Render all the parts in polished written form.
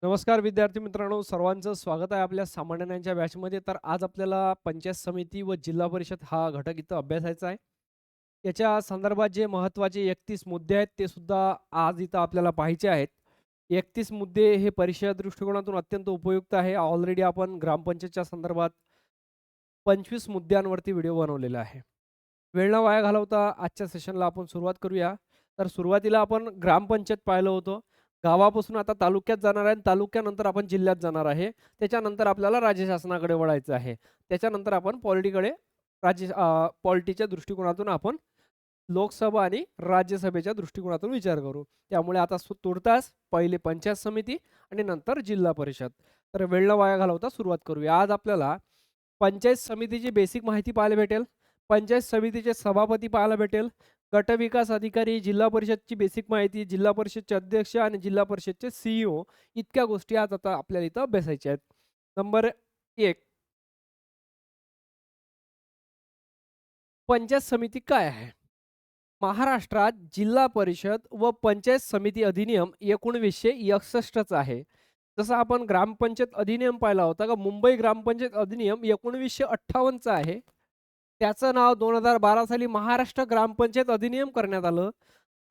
नमस्कार विद्यार्थी मित्रांनो, सर्वांचं स्वागत आहे आपल्या सामान्य ज्ञानच्या बॅचमध्ये. तर आज आपल्याला पंचायत समिती व जिल्हा परिषद हा घटक इथं अभ्यासायचा आहे. याच्या संदर्भात जे महत्त्वाचे 31 मुद्दे आहेत ते सुद्धा आज इथं आपल्याला पाहायचे आहेत. 31 मुद्दे हे परीक्षा दृष्टिकोनातून अत्यंत उपयुक्त आहे. ऑलरेडी आपण ग्रामपंचायतच्या संदर्भात 25 मुद्द्यांवरती व्हिडिओ बनवलेला आहे. वेळ न वाया घालवता आजच्या सेशनला आपण सुरुवात करूया. तर सुरुवातीला आपण ग्रामपंचायत पाहिलं होतं. गावापासून आता तालुक्यात जाणार आहे आणि तालुक्यानंतर आपण जिल्ह्यात जाणार आहे. त्याच्यानंतर आपल्याला राज्य शासनाकडे वळायचं आहे. त्याच्यानंतर आपण पॉलिटीच्या दृष्टिकोनातून आपण लोकसभा आणि राज्यसभेच्या दृष्टिकोनातून विचार करू. त्यामुळे आता तूर्तास पहिले पंचायत समिती आणि नंतर जिल्हा परिषद. तर वेळ न वाया घालवता सुरुवात करूया. आज आपल्याला पंचायत समितीची बेसिक माहिती पाहायला भेटेल. पंचायत समितीचे सभापती पाहायला भेटेल. गट विकास अधिकारी, जिल्हा परिषदची बेसिक माहिती, जिल्हा परिषदचे अध्यक्ष आणि जिल्हा परिषदचे सीईओ इतक्या गोष्टी आज आता आपल्याला इथं अभ्यासायच्या आहेत. नंबर 1, पंचायत समिती काय आहे? महाराष्ट्रात जिल्हा परिषद व पंचायत समिती अधिनियम 1961 चा आहे. जसं आपण ग्रामपंचायत अधिनियम पाहिला होता का, मुंबई ग्रामपंचायत अधिनियम 1958 चा आहे. त्याचं नाव 2012 साली महाराष्ट्र ग्रामपंचायत अधिनियम करण्यात आलं.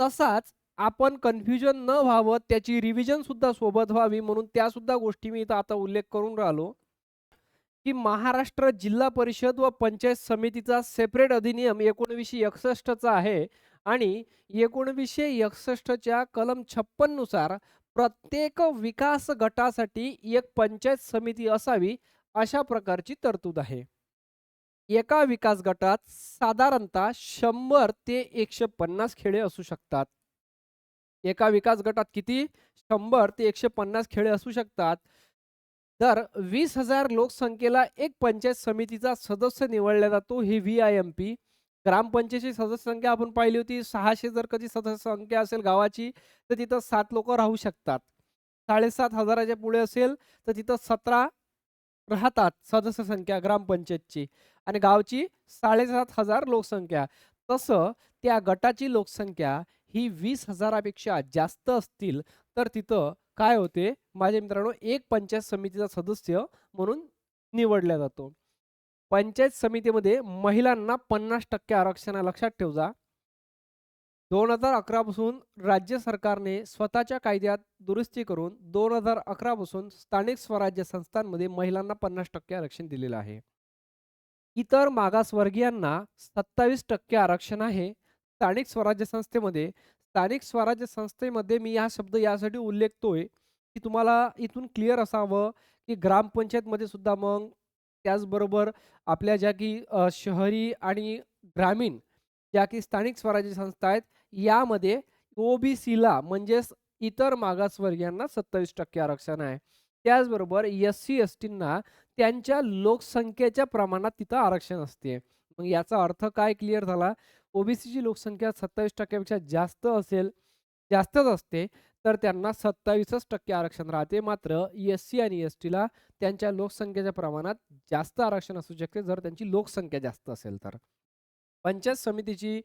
तसाच आपण कन्फ्युजन न व्हावं त्याची रिव्हिजन सुद्धा सोबत व्हावी म्हणून त्या सुद्धा गोष्टी मी इथं आता उल्लेख करून राहिलो, की महाराष्ट्र जिल्हा परिषद व पंचायत समितीचा सेपरेट अधिनियम 1961 चा आहे आणि 1961 च्या कलम 56 नुसार प्रत्येक विकास गटासाठी एक पंचायत समिती असावी अशा प्रकारची तरतूद आहे. एका विकास गटात साधारणतः 100 ते 150 खेडे असू शकतात. एका विकास गटात किती? 100 ते 150 खेडे असू शकतात. तर 20,000 लोकसंख्येला एक पंचायत समितीचा सदस्य निवडला जातो. हे व्ही-आय-एम-पी. ग्रामपंचायतीची सदस्य संख्या आपण पाहिली होती. 600 जर कधी सदस्य संख्या असेल गावाची, तर तिथं 7 लोकं राहू शकतात. 7,500 च्या पुढे असेल, तर तिथं 17 राहतात सदस्य संख्या ग्रामपंचायतची आणि गावची 7,500 लोकसंख्या. तसं त्या गटाची लोकसंख्या ही 20,000 पेक्षा जास्त असतील, तर तिथं काय होते माझ्या मित्रांनो, एक पंचायत समितीचा सदस्य म्हणून निवडला जातो. पंचायत समितीमध्ये महिलांना 50% आरक्षण आहे, लक्षात ठेवा. 2011 पासून राज्य सरकारने स्वतःच्या कायद्यात दुरुस्ती करून 2011 पासून स्थानिक स्वराज्य संस्थांमध्ये महिलांना 50% आरक्षण दिलेलं आहे. इतर मागासवर्गीयांना 27% आरक्षण आहे. स्थानिक स्वराज्य संस्थेमध्ये मी हा शब्द यासाठी उल्लेखतोय, की तुम्हाला इथून क्लिअर असावं, की ग्रामपंचायतमध्ये सुद्धा मग त्याचबरोबर आपल्या ज्या की शहरी आणि ग्रामीण ज्या की स्थानिक स्वराज्य संस्था आहेत, यामध्ये ओ-बी-सीला म्हणजेच इतर मागासवर्गीयांना 27% आरक्षण आहे. त्याचबरोबर एस-सी, एस-टींना त्यांच्या लोकसंख्येच्या प्रमाणात तिथं आरक्षण असते. मग याचा अर्थ काय क्लिअर झाला? ओबीसीची लोकसंख्या 27% पेक्षा जास्त असेल, जास्तच असते, तर त्यांना 27% आरक्षण राहते. मात्र एस-सी आणि एस-टीला त्यांच्या लोकसंख्येच्या प्रमाणात जास्त आरक्षण असू शकते, जर त्यांची लोकसंख्या जास्त असेल तर. पंचायत समितीची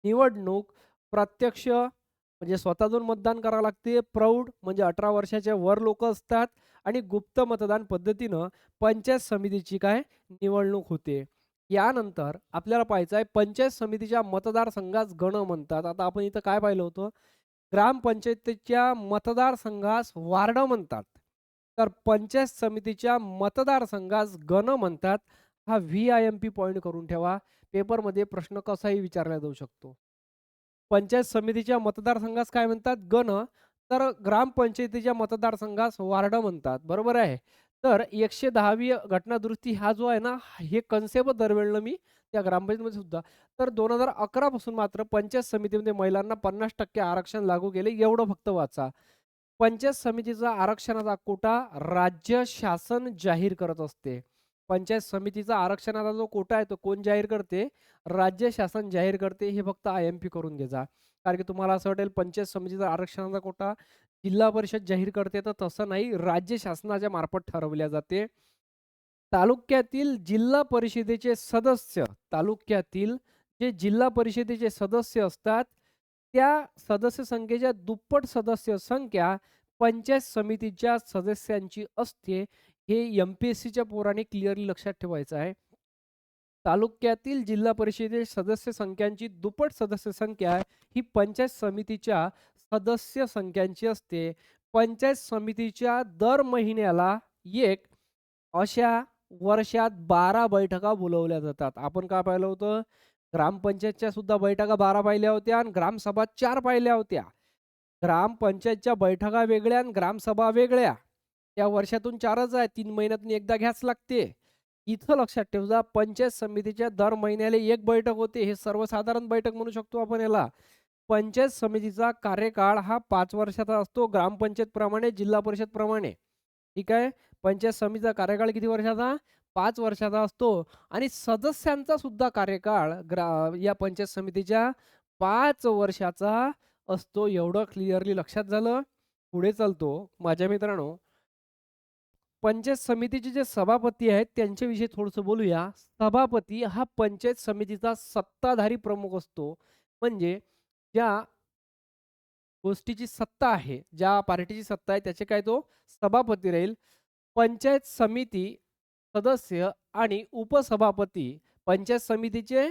निवडणूक प्रत्यक्ष म्हणजे स्वतः जाऊन मतदान करावं लागते. प्रौढ म्हणजे 18 वर्षाच्या वर लोकं असतात आणि गुप्त मतदान पद्धतीनं पंचायत समितीची काय निवडणूक होते. यानंतर आपल्याला पाहायचं आहे पंचायत समितीच्या मतदारसंघास गण म्हणतात. आता आपण इथं काय पाहिलं होतं? ग्रामपंचायतीच्या मतदारसंघास वार्ड म्हणतात. तर पंचायत समितीच्या मतदारसंघास गण म्हणतात. हा व्ही-आय-एम-पी पॉइंट करून ठेवा. पेपरमध्ये प्रश्न कसाही विचारला जाऊ शकतो. पंचायत समितीच्या मतदारसंघास काय म्हणतात? गण. तर ग्रामपंचायतीच्या मतदारसंघास वार्ड म्हणतात. बरोबर आहे. तर 110वी घटना दुरुस्ती हा जो आहे ना, हे कन्सेप्ट दरवेळेला मी त्या ग्रामपंचायतीमध्ये सुद्धा. तर 2011 पासून मात्र पंचायत समितीमध्ये महिलांना 50% आरक्षण लागू केले. एवढं फक्त वाचा. पंचायत समितीचा आरक्षणाचा कोटा राज्य शासन जाहीर करत असते. पंचायत समितीचा आरक्षणाचा जो कोटा आहे तो कोण जाहीर करते? राज्य शासन जाहीर करते. हे फक्त आय-एम-पी करून घ्या. कारण की तुम्हाला असं वाटेल पंचायत समितीचा आरक्षणाचा कोटा जिल्हा परिषद जाहीर करते, तर तसं नाही, राज्य शासनाच्या मार्फत ठरवल्या जाते. तालुक्यातील जिल्हा परिषदेचे सदस्य, तालुक्यातील जे जिल्हा परिषदेचे सदस्य असतात, त्या सदस्य संख्येच्या दुप्पट सदस्य संख्या पंचायत समितीच्या सदस्यांची असते. हे एम-पी-एस-सीच्या पोरांनी क्लिअरली लक्षात ठेवायचं आहे. तालुक्यातील जिल्हा परिषदेच्या सदस्य संख्यांची दुप्पट सदस्य संख्या ही पंचायत समितीच्या सदस्य संख्यांची असते. पंचायत समितीच्या दर महिन्याला एक अशा वर्षात 12 बैठका बोलावल्या जातात. आपण काय पाहिलं होतं? ग्रामपंचायतच्या सुद्धा बैठका 12 पाहिल्या होत्या आणि ग्रामसभा 4 पाहिल्या होत्या. ग्रामपंचायतच्या बैठका वेगळ्या आणि ग्रामसभा वेगळ्या. त्या वर्षातून 4च आहे. 3 महिन्यातून एकदा घ्याच लागते. इथं लक्षात ठेवा पंचायत समितीच्या दर महिन्याला एक बैठक होते. हे सर्वसाधारण बैठक म्हणू शकतो आपण याला. पंचायत समितीचा कार्यकाळ हा 5 वर्षाचा असतो ग्रामपंचायतप्रमाणे, जिल्हा परिषदप्रमाणे. ठीक आहे. पंचायत समितीचा कार्यकाळ किती वर्षाचा? 5 वर्षाचा असतो आणि सदस्यांचा सुद्धा कार्यकाळ या पंचायत समितीच्या 5 वर्षाचा असतो. एवढं क्लिअरली लक्षात झालं. पुढे चालतो माझ्या मित्रांनो. पंचायत समितीचे जे सभापती आहेत त्यांच्याविषयी थोडंसं बोलूया. सभापती हा पंचायत समितीचा सत्ताधारी प्रमुख असतो. म्हणजे ज्या गोष्टीची सत्ता आहे, ज्या पार्टीची सत्ता आहे त्याचे काय तो सभापती राहील. पंचायत समिती सदस्य आणि उपसभापती पंचायत समितीचे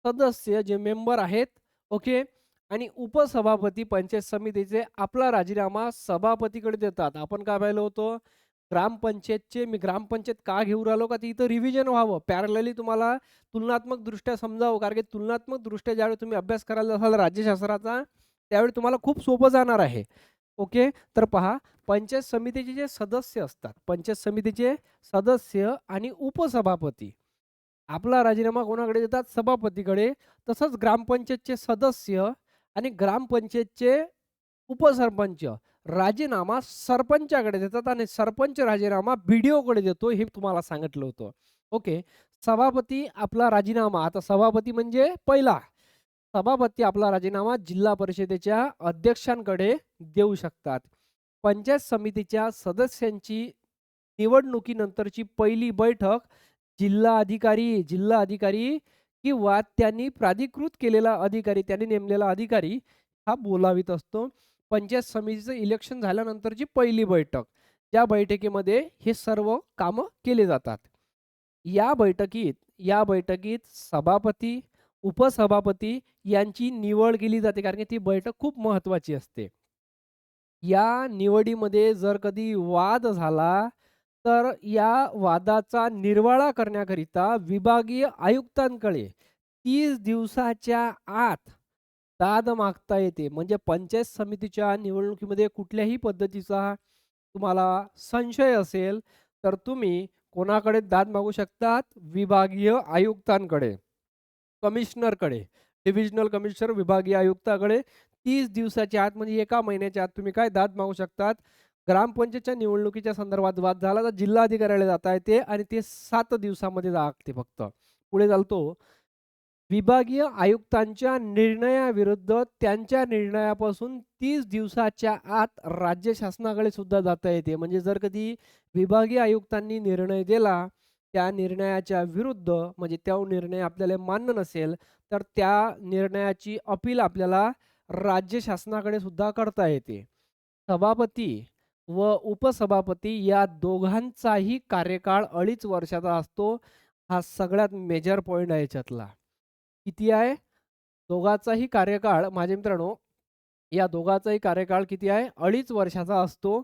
सदस्य जे मेंबर आहेत, ओके. आणि उपसभापती पंचायत समितीचे आपला राजीनामा सभापतीकडे देतात. आपण काय पाहिलं होतं? ग्रामपंचायतचे मी ग्रामपंचायत का घेऊन राहिलो का ते इथं रिव्हिजन व्हावं. पॅरलली तुम्हाला तुलनात्मक दृष्ट्या समजावं. कारण की तुलनात्मक दृष्ट्या ज्यावेळी तुम्ही अभ्यास करायला असाल राज्यशास्त्राचा, त्यावेळी तुम्हाला खूप सोपं जाणार आहे. ओके. तर पहा, पंचायत समितीचे जे सदस्य असतात, पंचायत समितीचे सदस्य आणि उपसभापती आपला राजीनामा कोणाकडे देतात? सभापतीकडे. तसंच ग्रामपंचायतचे सदस्य आणि ग्रामपंचायतचे उपसरपंच राजीनामा सरपंचाकडे देतात आणि सरपंच राजीनामा बीडीओकडे देतो. हे तुम्हाला सांगितलं होतं. ओके. सभापती आपला राजीनामा, आता सभापती म्हणजे पहिला सभापती आपला राजीनामा जिल्हा परिषदेच्या अध्यक्षांकडे देऊ शकतात. पंचायत समितीच्या सदस्यांची निवडणुकीनंतरची पहिली बैठक जिल्हाधिकारी किंवा त्यांनी प्राधिकृत केलेला अधिकारी, त्यांनी नेमलेला अधिकारी हा बोलावित असतो. पंचायत समितीचं इलेक्शन झाल्यानंतरची पहिली बैठक, त्या बैठकीमध्ये हे सर्व कामं केले जातात. या बैठकीत सभापती, उपसभापती यांची निवड केली जाते कारण की ती बैठक खूप महत्त्वाची असते. या निवडीमध्ये जर कधी वाद झाला, तर या वादाचा निर्वाळा करण्याकरिता विभागीय आयुक्तांकडे 30 दिवसाच्या आत दाद मागता येते. म्हणजे पंचायत समितीच्या निवडणुकीमध्ये कुठल्याही पद्धतीचा तुम्हाला संशय असेल, तर तुम्ही कोणाकडे दाद मागू शकतात? विभागीय आयुक्तांकडे, कमिशनरकडे, डिव्हिजनल कमिशनर, विभागीय आयुक्ताकडे 30 दिवसाच्या आत म्हणजे 1 महिन्याच्या आत तुम्ही काय दाद मागू शकतात. ग्रामपंचायतच्या निवडणुकीच्या संदर्भात वाद झाला तर जिल्हाधिकाऱ्याला जाता येते आणि ते 7 दिवसामध्ये लागते फक्त. पुढे चालतो. विभागीय आयुक्तांच्या निर्णयाविरुद्ध त्यांच्या निर्णयापासून 30 दिवसाच्या आत राज्य शासनाकडे सुद्धा जाता येते. म्हणजे जर कधी विभागीय आयुक्तांनी निर्णय दिला, त्या निर्णयाच्या विरुद्ध म्हणजे तो निर्णय आपल्याला मान्य नसेल, तर त्या निर्णयाची अपील आपल्याला राज्य शासनाकडे सुद्धा करता येते. सभापती व उपसभापती या दोघांचाही कार्यकाळ 2.5 वर्षाचा असतो. हा सगळ्यात मेजर पॉइंट आहे याच्यातला. किती आहे? दोघांचाही कार्यकाळ माझे मित्रांनो, या दोघांचाही कार्यकाळ किती आहे? 2.5 वर्षाचा असतो.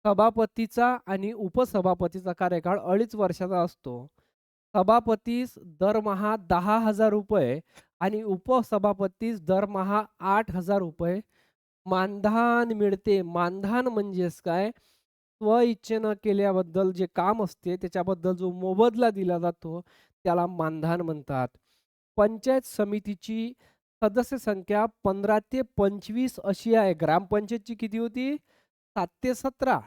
सभापतीचा आणि उपसभापतीचा कार्यकाळ 2.5 वर्षाचा असतो. सभापतीस दरमहा ₹10,000 आणि उपसभापतीस दरमहा ₹8,000 मानधन मिळते. मानधन म्हणजेच काय? स्वइच्छेनं केल्याबद्दल जे काम असते त्याच्याबद्दल जो मोबदला दिला जातो त्याला मानधन म्हणतात. पंचायत समितीची सदस्य संख्या 15 ते 25 अशी आहे. ग्रामपंचायतची किती होती? 7 ते 17.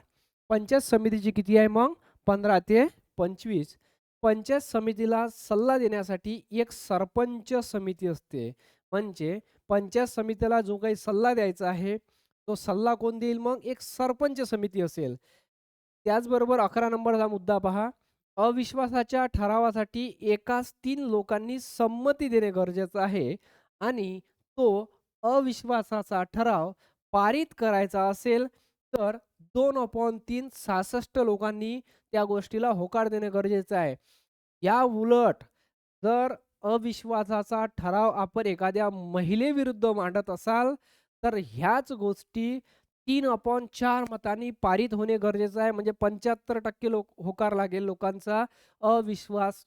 पंचायत समितीची किती आहे मग? 15 ते 25. पंचायत समितीला सल्ला देण्यासाठी एक सरपंच समिती असते. म्हणजे पंचायत समितीला जो काही सल्ला द्यायचा आहे, तो सल्ला कोण देईल मग? एक सरपंच समिती असेल. त्याचबरोबर 11 नंबरचा मुद्दा पहा. अविश्वासाच्या ठरावासाठी एकाच 3 लोकांनी संमती देणे गरजेचं आहे आणि तो अविश्वासाचा ठराव पारित करायचा असेल, तर 2/3 66 लोकांनी त्या गोष्टीला होकार देणे गरजेचं आहे. या उलट जर अविश्वासाचा ठराव आपण एखाद्या महिलेविरुद्ध मांडत असाल, तर ह्याच गोष्टी 3/4 मतांनी पारित होणे गरजेचं आहे. म्हणजे 75% होकार लागेल लोकांचा अविश्वास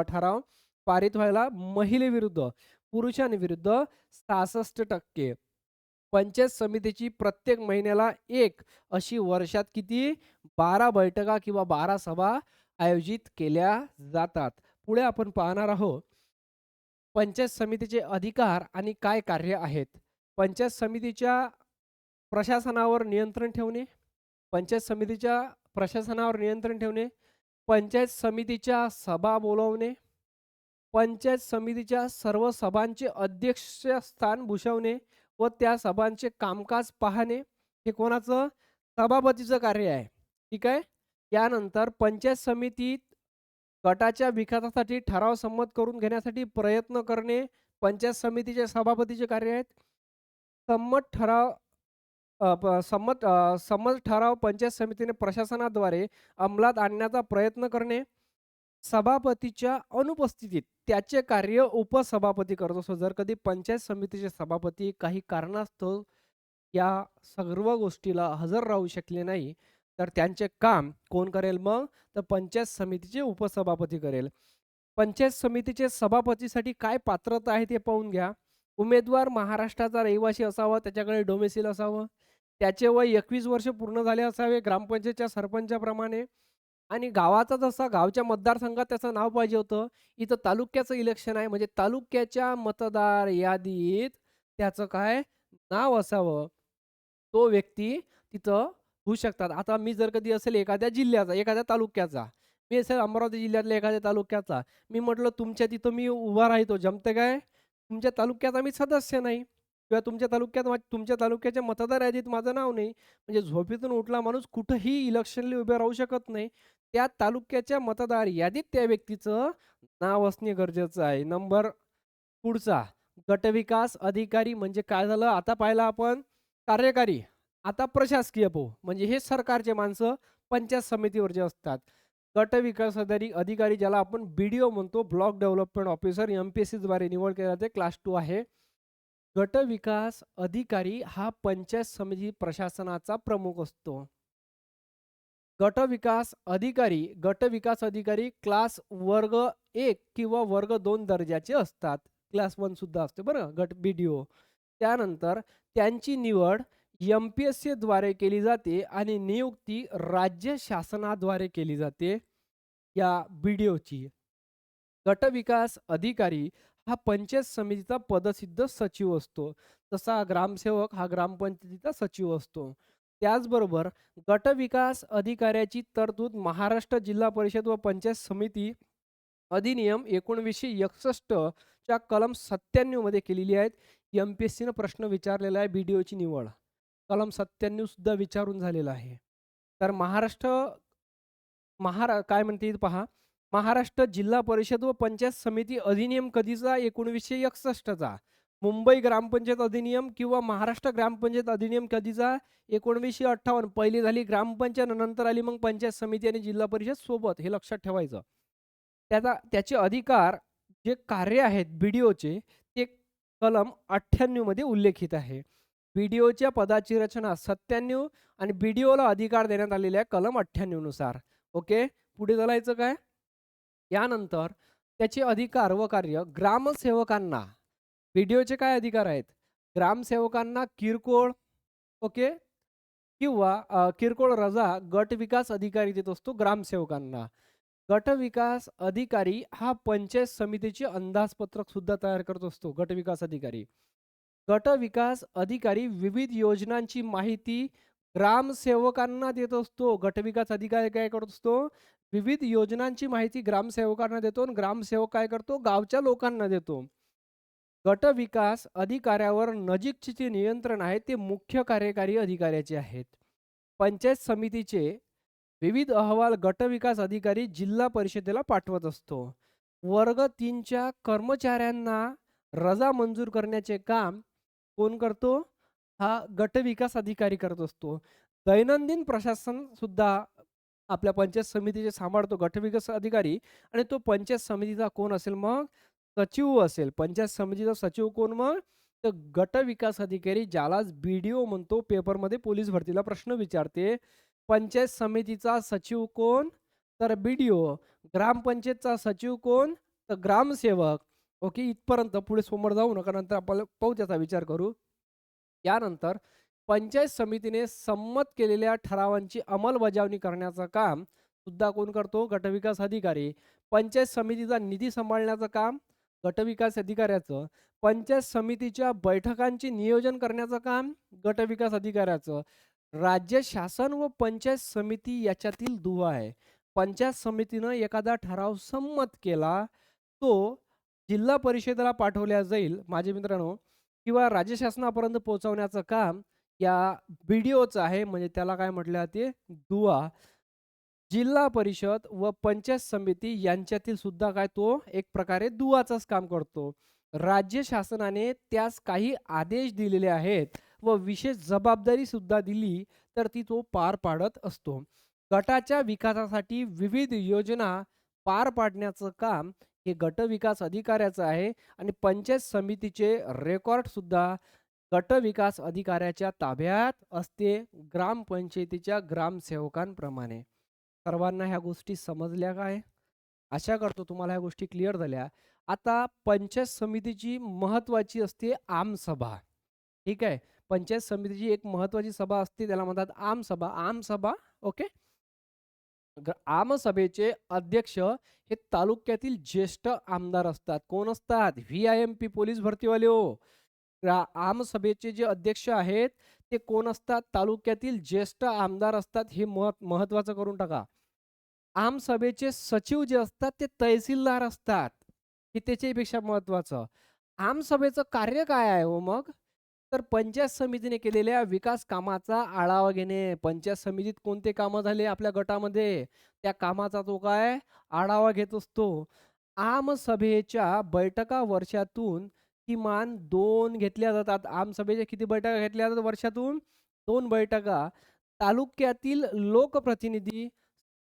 ठराव पारित व्हायला महिलेविरुद्ध. पुरुषांविरुद्ध 66%. पंचायत समितीची प्रत्येक महिन्याला एक अशी वर्षात किती 12 बैठका किंवा 12 सभा आयोजित केल्या जातात. पुढे आपण पाहणार आहोत पंचायत समितीचे अधिकार आणि काय कार्य आहेत. पंचायत समितीच्या प्रशासनावर नियंत्रण ठेवणे, पंचायत समितीच्या प्रशासनावर नियंत्रण ठेवणे, पंचायत समितीच्या सभा बोलवणे, पंचायत समितीच्या सर्व सभांचे अध्यक्षस्थान भूषवणे व त्या सभांचे कामकाज पाहणे हे कोणाचं? सभापतीचं कार्य आहे. ठीक आहे. यानंतर पंचायत समितीत गटाच्या विकासासाठी ठराव संमत करून घेण्यासाठी प्रयत्न करणे पंचायत समितीचे सभापतीचे कार्य आहेत. संमत ठराव संमत ठराव पंचायत समितीने प्रशासनाद्वारे अंमलात आणण्याचा प्रयत्न करणे. सभापतीच्या अनुपस्थितीत त्याचे कार्य उपसभापती करत असतो. जर कधी पंचायत समितीचे सभापती काही कारणास्तव या सर्व गोष्टीला हजर राहू शकले नाही, तर त्यांचे काम कोण करेल मग? तर पंचायत समितीचे उपसभापती करेल. पंचायत समितीचे सभापतीसाठी काय पात्रता आहे ते पाहून घ्या. उमेदवार महाराष्ट्राचा रहिवासी असावा, त्याच्याकडे डोमेसिल असावं, त्याचे वय 21 वर्ष पूर्ण झाले असावे ग्रामपंचायतच्या सरपंचाप्रमाणे आणि गावाचा जसा गावच्या मतदारसंघात त्याचं नाव पाहिजे होतं. इथं तालुक्याचं इलेक्शन आहे म्हणजे तालुक्याच्या मतदार यादीत त्याचं काय नाव असावं. तो व्यक्ती तिथं होऊ शकतात. आता मी जर कधी असेल एखाद्या जिल्ह्याचा, एखाद्या तालुक्याचा, मी असेल अमरावती जिल्ह्यातल्या एखाद्या तालुक्याचा, मी म्हटलं तुमच्या तिथं मी उभा राहतो, जमते काय? तुमच्या तालुक्याचा मी सदस्य नाही किंवा तुमच्या तालुक्यात तुमच्या तालुक्याच्या मतदार यादीत माझं नाव नाही. म्हणजे झोपेतून उठला माणूस कुठंही इलेक्शनला उभे राहू शकत नाही. त्या तालुक्याच्या मतदार यादीत त्या व्यक्तीचं नाव असणे गरजेचं आहे. नंबर पुढचा गटविकास अधिकारी म्हणजे काय झालं? आता पाहिलं आपण कार्यकारी. आता प्रशासकीय पाहू. म्हणजे हे सरकारचे माणसं पंचायत समितीवर जे असतात. गट विकास अधिकारी ज्याला आपण BDO म्हणतो, ब्लॉक डेव्हलपमेंट ऑफिसर, MPSC द्वारे निवड केले जाते. क्लास 2 आहे. गट विकास अधिकारी हा पंचायत समिती प्रशासनाचा प्रमुख असतो. गट विकास अधिकारी क्लास वर्ग 1 किंवा वर्ग 2 दर्जाचे असतात. क्लास 1 सुद्धा असते बरं गट BDO. त्यानंतर त्यांची निवड MPSC द्वारे केली जाते आणि नियुक्ती राज्य शासनाद्वारे केली जाते या BDOची. गट विकास अधिकारी हा पंचायत समितीचा पदसिद्ध सचिव असतो. तसा ग्रामसेवक हा ग्रामपंचायतीचा सचिव असतो. त्याचबरोबर गट विकास अधिकाऱ्याची तरतूद महाराष्ट्र जिल्हा परिषद व पंचायत समिती अधिनियम 1961 च्या कलम 97 मध्ये केलेली आहेत. MPSC प्रश्न विचारलेला आहे BDOची निवड. कलम 97 सुद्धा विचारून झालेला आहे. तर काय म्हणते पहा, महाराष्ट्र जिल्हा परिषद व पंचायत समिती अधिनियम कधीचा? 1961 चा. मुंबई ग्रामपंचायत अधिनियम किंवा महाराष्ट्र ग्रामपंचायत अधिनियम कधीचा? 1958. पहिली झाली ग्रामपंचायत, नंतर आली मग पंचायत समिती आणि जिल्हा परिषद सोबत. हे लक्षात ठेवायचं. त्याचे अधिकार जे कार्य आहेत BDOचे ते कलम 98 मध्ये उल्लेखित आहे. BDOच्या पदाची रचना 97 आणि BDOला अधिकार देण्यात आलेले आहे कलम 98 नुसार. ओके. पुढे चालायचं काय? यानंतर त्याचे अधिकार व कार्य ग्रामसेवकांना. BDOचे काय अधिकार आहेत? ग्रामसेवकांना किरकोळ ओके किंवा किरकोळ रजा गट विकास अधिकारी देत असतो ग्रामसेवकांना. गट विकास अधिकारी हा पंचायत समितीचे अंदाजपत्रक सुद्धा तयार करत असतो. गट विकास अधिकारी. गट विकास अधिकारी विविध योजनांची माहिती ग्रामसेवकांना देत असतो. गट विकास अधिकारी काय करत असतो? विविध योजनांची माहिती ग्रामसेवकांना देतो आणि ग्रामसेवक काय करतो? गावच्या लोकांना देतो. गट विकास अधिकाऱ्यावर नजीकचे जे नियंत्रण आहे ते मुख्य कार्यकारी अधिकाऱ्याचे आहेत. पंचायत समितीचे विविध अहवाल गट विकास अधिकारी जिल्हा परिषदेला पाठवत असतो. वर्ग 3च्या कर्मचाऱ्यांना रजा मंजूर करण्याचे काम कोण करतो? हा गट विकास अधिकारी करत असतो. दैनंदिन प्रशासन सुद्धा आपल्या पंचायत समितीचे सांभाळतो गटविकास अधिकारी आणि तो पंचायत समितीचा कोण असेल मग? सचिव असेल. पंचायत समितीचा सचिव कोण मग? तर गट विकास अधिकारी ज्यालाच बी-डी-ओ म्हणतो. पेपरमध्ये पोलीस भरतीला प्रश्न विचारते. पंचायत समितीचा सचिव कोण? तर बी-डी-ओ. ग्रामपंचायतचा सचिव कोण? तर ग्रामसेवक. ओके. इथपर्यंत पुढे समोर जाऊ नका. नंतर आपण पाहू त्याचा विचार करू. यानंतर पंचायत समितीने संमत केलेल्या ठरावांची अंमलबजावणी करण्याचं काम सुद्धा कोण करतो? गटविकास अधिकारी. पंचायत समितीचा निधी सांभाळण्याचं काम गटविकास अधिकाऱ्याचं. पंचायत समितीच्या बैठकांचे नियोजन करण्याचं काम गटविकास अधिकाऱ्याचं. राज्य शासन व पंचायत समिती याच्यातील दुवा आहे. पंचायत समितीनं एखादा ठराव संमत केला, तो जिल्हा परिषदेला पाठवला जाईल माझे मित्रांनो किंवा राज्य शासनापर्यंत पोहोचवण्याचं काम या बी-डी-ओचं आहे. म्हणजे त्याला काय म्हटलं जाते? दुवा. जिल्हा परिषद व पंचायत समिती यांच्यातील सुद्धा काय तो एक प्रकारे दुवाचंच काम करतो. राज्य शासनाने त्यास काही आदेश दिलेले आहेत व विशेष जबाबदारी सुद्धा दिली तर ती तो पार पाडत असतो. गटाच्या विकासासाठी विविध योजना पार पाडण्याचं काम हे गट विकास अधिकाऱ्याचं आहे आणि पंचायत समितीचे रेकॉर्ड सुद्धा गट विकास अधिकाऱ्याच्या ताब्यात असते ग्रामपंचायतीच्या ग्रामसेवकांप्रमाणे. सर्वांना ह्या गोष्टी समजल्या काय? आशा करतो तुम्हाला ह्या गोष्टी क्लिअर झाल्या. आता पंचायत समितीची महत्त्वाची असते आमसभा. ठीक आहे. पंचायत समितीची एक महत्त्वाची सभा असते त्याला म्हणतात आमसभा. आमसभा ओके. आमसभेचे अध्यक्ष हे तालुक्यातील ज्येष्ठ आमदार असतात. कोण असतात? व्ही-आय-एम-पी पोलीस भरतीवाले हो. आमसभेचे जे अध्यक्ष आहेत ते कोण असतात? तालुक्यातील ज्येष्ठ आमदार असतात. हे महत्वाचं करून टाका. आमसभेचे सचिव जे असतात ते तहसीलदार असतात. हे त्याच्यापेक्षा महत्वाचं. आमसभेचं कार्य काय आहे हो मग? तर पंचायत समितीने केलेल्या विकास कामाचा आढावा घेणे. पंचायत समितीत कोणते कामं झाले आपल्या गटामध्ये, त्या कामाचा तो काय आढावा घेत असतो. आमसभेच्या बैठका वर्षातून किमान 2 घेतल्या जातात. आमसभेच्या किती बैठका घेतल्या जातात वर्षातून? 2 बैठका. तालुक्यातील लोकप्रतिनिधी,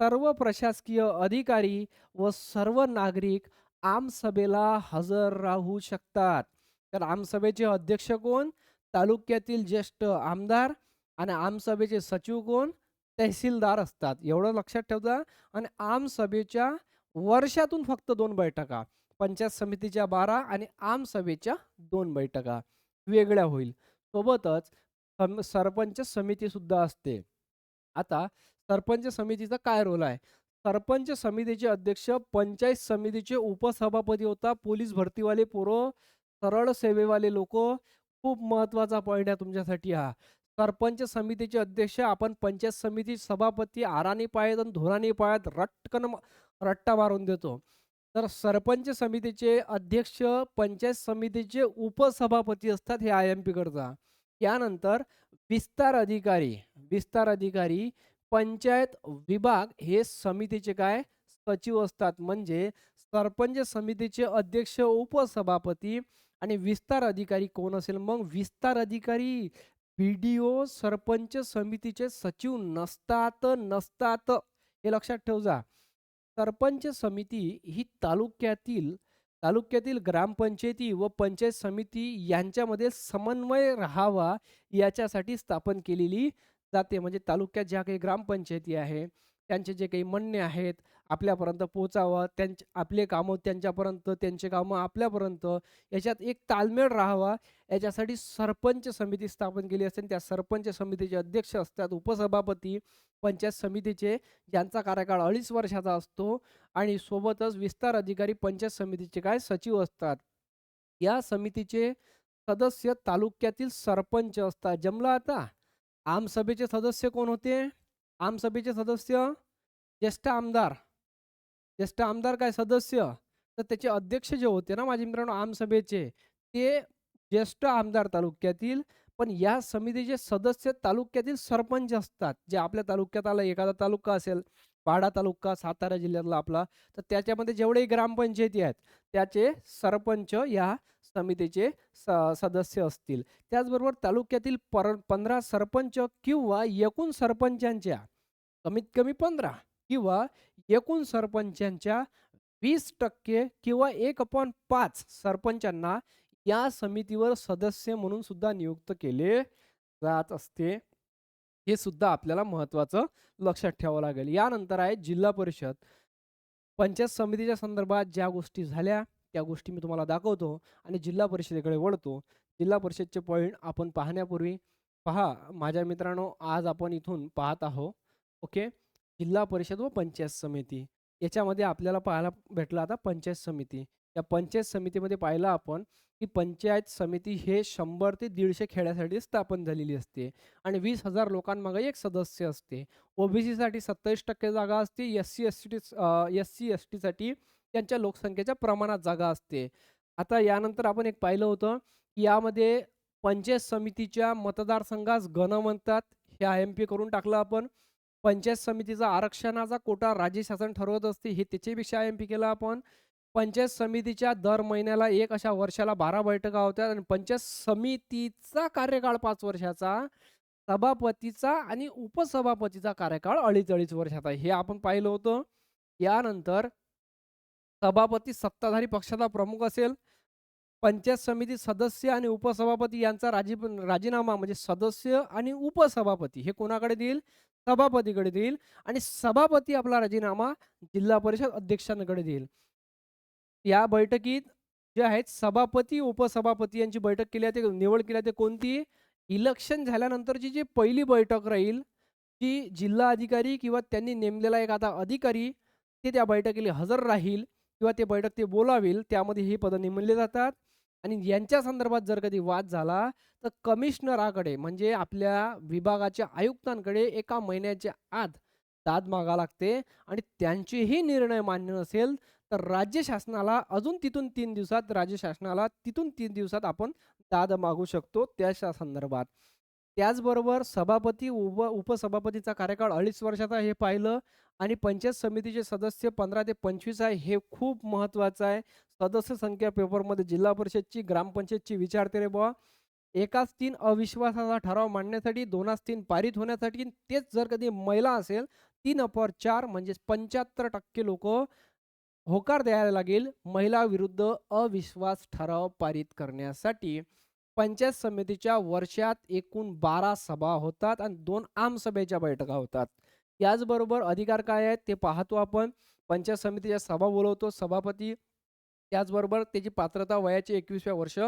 सर्व प्रशासकीय अधिकारी व सर्व नागरिक आमसभेला हजर राहू शकतात. तर आमसभेचे अध्यक्ष कोण? तालुक्यातील ज्येष्ठ आमदार आणि आमसभेचे सचिव कोण? तहसीलदार असतात. एवढं लक्षात ठेवता. आणि आमसभेच्या वर्षातून फक्त 2 बैठका. पंचायत समितीच्या 12 आणि आमसभेच्या 2 बैठका वेगळ्या होईल. सोबतच सरपंच समिती सुद्धा असते. आता सरपंच समितीचा काय रोल आहे? सरपंच समितीचे अध्यक्ष पंचायत समितीचे उपसभापती होता. पोलीस भरतीवाले पोरं, सरळ सेवेवाले लोक. खूप महत्वाचा पॉईंट आहे तुमच्यासाठी हा. सरपंच समितीचे अध्यक्ष आपण पंचायत समिती सभापती आराने पाळत आणि धोराने पाळत रट्टा मारून देतो. तर सरपंच समितीचे अध्यक्ष पंचायत समितीचे उपसभापती असतात. हे आय-एम-पी करता. यानंतर विस्तार अधिकारी. विस्तार अधिकारी पंचायत विभाग हे समितीचे काय सचिव असतात. म्हणजे सरपंच समितीचे अध्यक्ष उपसभापती आणि विस्तार अधिकारी कोण असेल मग? विस्तार अधिकारी बी-डी-ओ सरपंच समितीचे सचिव नसतात. हे लक्षात ठेव जा. सरपंच समिती ही तालुक्यातील ग्रामपंचायती व पंचायत समिती यांच्यामध्ये समन्वय राहावा याच्यासाठी स्थापन केलेली जाते. म्हणजे तालुक्यात ज्या काही ग्रामपंचायती आहे त्यांचे जे काही म्हणणे आहेत आपल्यापर्यंत पोहोचावं, आपले कामं त्यांच्यापर्यंत, त्यांचे कामं आपल्यापर्यंत, याच्यात एक ताळमेळ राहावा याच्यासाठी सरपंच समिती स्थापन केली असते. त्या सरपंच समितीचे अध्यक्ष असतात उपसभापती पंचायत समितीचे, ज्यांचा कार्यकाळ 2.5 वर्षाचा असतो आणि सोबतच विस्तार अधिकारी पंचायत समितीचे काय सचिव असतात. या समितीचे सदस्य तालुक्यातील सरपंच असतात. जमलं आता? आमसभेचे सदस्य कोण होते? आमसभेचे सदस्य ज्येष्ठ आमदार. ज्येष्ठ आमदार काय सदस्य? तर त्याचे अध्यक्ष जे होते ना माझे मित्रांनो आमसभेचे, ते ज्येष्ठ आमदार तालुक्यातील. पण या समितीचे सदस्य तालुक्यातील सरपंच असतात. जे आपल्या तालुक्यात आला एखादा तालुका असेल, पाडा तालुका सातारा जिल्ह्यातला आपला, तर त्याच्यामध्ये जेवढेही ग्रामपंचायती आहेत त्याचे सरपंच या समितीचे सदस्य असतील. त्याचबरोबर तालुक्यातील 15 सरपंच किंवा एकूण सरपंचांच्या कमीत कमी 15 किंवा एकूण सरपंचांच्या 20% किंवा 1/5 सरपंचांना या समितीवर सदस्य म्हणून सुद्धा नियुक्त केले जात असते. हे सुद्धा आपल्याला महत्त्वाचं लक्षात ठेवावं लागेल. यानंतर आहे जिल्हा परिषद. पंचायत समितीच्या संदर्भात ज्या गोष्टी झाल्या, त्या गोष्टी मी तुम्हाला दाखवतो आणि जिल्हा परिषदेकडे वळतो. जिल्हा परिषदचे पॉइंट आपण पाहण्यापूर्वी पहा माझ्या मित्रांनो, आज आपण इथून पाहत आहोत. ओके. जिल्हा परिषद व पंचायत समिती. याच्यामध्ये आपल्याला पाहायला भेटलं आता पंचायत समिती. या पंचायत समितीमध्ये पाहिलं आपण, की पंचायत समिती हे 100 ते 150 खेड्यासाठी स्थापन झालेली असते आणि 20,000 लोकांमागे एक सदस्य असते. ओबीसीसाठी 27% जागा असते. एस-सी-एस-टीसाठी त्यांच्या लोकसंख्येच्या प्रमाणात जागा असते. आता यानंतर आपण एक पाहिलं होतं, की यामध्ये पंचायत समितीच्या मतदारसंघास गण म्हणतात. हे आय-एम-पी करून टाकलं आपण. पंचायत समितीचा आरक्षणाचा कोटा राज्य शासन ठरवत असते. हे त्याच्यापेक्षा आय-एम-पी केलं आपण. पंचायत समितीच्या दर महिन्याला एक अशा वर्षाला 12 बैठका होत्या आणि पंचायत समितीचा कार्यकाळ 5 वर्षाचा, सभापतीचा आणि उपसभापतीचा कार्यकाळ 2.5 वर्षाचा. हे आपण पाहिलं होतं. यानंतर सभापती सत्ताधारी पक्षाचा प्रमुख असेल. पंचायत समिती सदस्य आणि उपसभापती यांचा राजीनामा म्हणजे सदस्य आणि उपसभापती हे कोणाकडे देईल? सभापतीकडे देईल आणि सभापती आपला राजीनामा जिल्हा परिषद अध्यक्षांकडे देईल. या बैठकीत जे आहेत सभापती, उपसभापती यांची बैठक केली आहे, ते निवड केली आहे, ते कोणती? इलेक्शन झाल्यानंतरची जी पहिली बैठक राहील, ती जिल्हा अधिकारी किंवा त्यांनी नेमलेला एक आता अधिकारी ते त्या बैठकीला हजर राहील किंवा ते बैठक ते बोलावेल. त्यामध्ये ही पदं नेमली जातात आणि यांच्या संदर्भात जर कधी वाद झाला, तर कमिशनराकडे म्हणजे आपल्या विभागाच्या आयुक्तांकडे 1 महिन्याच्या आत दाद मागावी लागते आणि त्यांचेही निर्णय मान्य नसेल, तर राज्य शासनाला अजून तिथून 3 दिवसात आपण दाद मागू शकतो त्याच्या संदर्भात. त्याचबरोबर सभापती, उपसभापतीचा कार्यकाळ 2.5 वर्षाचा हे पाहिलं आणि पंचायत समितीचे सदस्य 15 ते 25 आहे. हे खूप महत्त्वाचं आहे. सदस्य संख्या पेपरमध्ये जिल्हा परिषदची, ग्रामपंचायतची विचारते रे बुवा. 1/3 अविश्वासाचा ठराव मांडण्यासाठी, 2/3 पारित होण्यासाठी, तेच जर कधी महिला असेल 3/4 म्हणजे 75% लोकं होकार द्यायला लागेल महिला विरुद्ध अविश्वास ठराव पारित करण्यासाठी. पंचायत समितीच्या वर्षात एकूण 12 सभा होतात आणि 2 आमसभेच्या बैठका होतात. याचबरोबर अधिकार काय आहेत ते पाहतो आपण. पंचायत समितीच्या सभा बोलवतो सभापती. त्याचबरोबर त्याची पात्रता वयाचे 21व्या वर्ष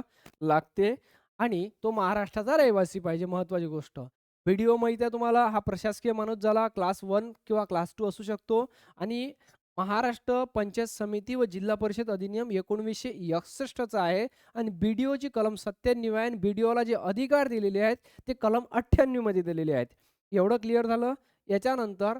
लागते आणि तो महाराष्ट्राचा रहिवासी पाहिजे, महत्त्वाची गोष्ट. व्हिडिओ माहिती आहे तुम्हाला, हा प्रशासकीय माणूस झाला, क्लास 1 किंवा क्लास 2 असू शकतो आणि महाराष्ट्र पंचायत समिती व जिल्हा परिषद अधिनियम 1961 चा आहे आणि बीडीओची कलम 97 आहे आणि बीडीओला जे अधिकार दिलेले आहेत ते कलम 98 मध्ये दिलेले आहेत. एवढं क्लिअर झालं. याच्यानंतर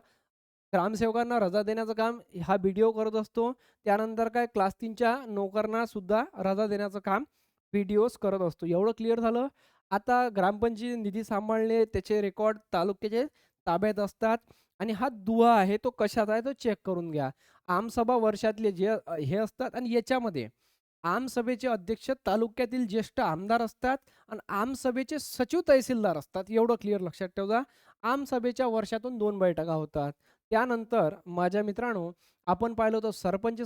ग्रामसेवकांना रजा देण्याचं काम हा बीडीओ करत असतो. त्यानंतर काय क्लास 3च्या नोकरांना सुद्धा रजा देण्याचं काम बीडीओच करत असतो. एवढं क्लिअर झालं. आता ग्रामपंचायत निधी सांभाळणे त्याचे रेकॉर्ड तालुक्याचे ताब्यात असतात आणि हा दुवा आहे तो कशाचा आहे तो चेक करून घ्या. आमसभा वर्षातले जे हे असतात आणि याच्यामध्ये आमसभेचे अध्यक्ष तालुक्यातील ज्येष्ठ आमदार असतात आणि आमसभेचे सचिव तहसीलदार असतात. एवढं क्लिअर लक्षात ठेवा. आमसभेच्या वर्षातून 2 बैठका होतात. त्यानंतर माझ्या मित्रांनो आपण पाहिलं होतं सरपंच